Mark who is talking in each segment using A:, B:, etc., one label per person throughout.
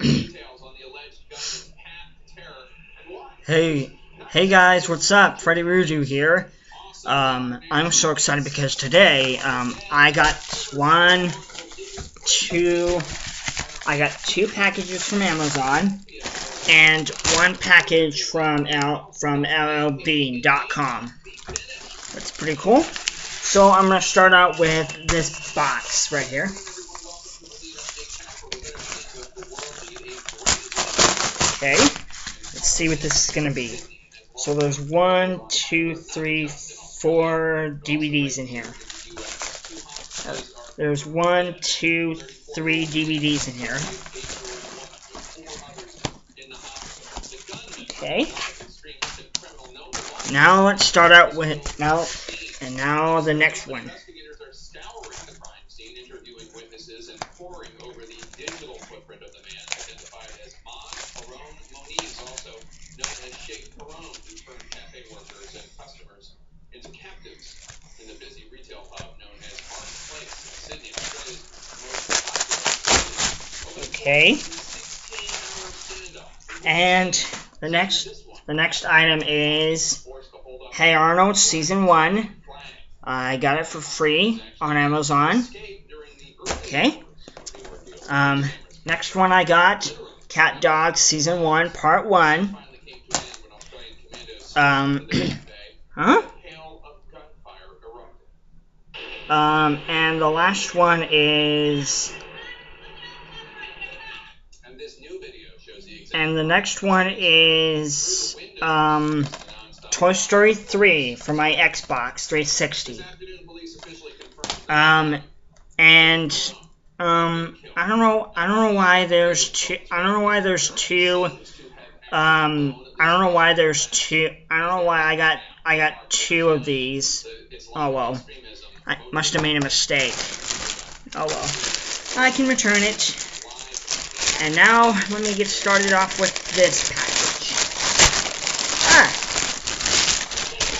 A: Hey guys, what's up? Freddy Ruju here. I'm so excited because today, I got two packages from Amazon and one package from LLbean.com. That's pretty cool. So I'm gonna start out with this box right here. Okay, let's see what this is gonna be. So there's 1, 2, 3, 4 DVDs in here. There's 1, 2, 3 DVDs in here. Okay. Now let's start out with now the next one. Okay. And the next item is Hey Arnold Season 1. I got it for free on Amazon. Okay. Next one I got Cat Dog Season 1 Part 1. And the last one is, and the next one is Toy Story 3 for my Xbox 360. I don't know why there's two. I don't know why I got two of these. Oh well. I must have made a mistake. Oh well. I can return it. And now, let me get started off with this package.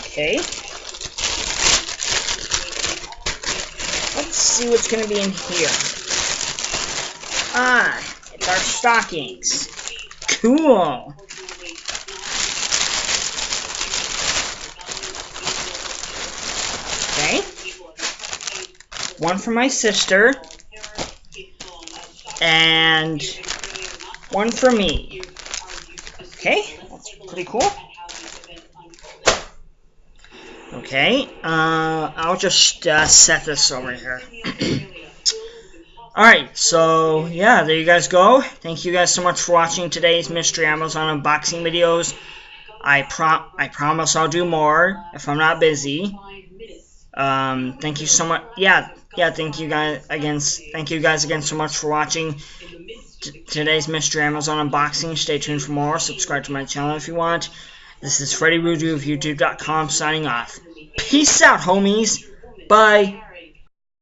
A: Okay. Let's see what's going to be in here. It's our stockings. Cool. Okay. One for my sister. And one for me. Okay, that's pretty cool. Okay, I'll just set this over here. Alright, so yeah, there you guys go. Thank you guys so much for watching today's Mystery Amazon unboxing videos. I promise I'll do more if I'm not busy. Thank you so much. Yeah, thank you guys again so much for watching today's Mystery Amazon unboxing. Stay tuned for more. Subscribe to my channel if you want. This is Freddy Ruju of YouTube.com signing off. Peace out, homies. Bye.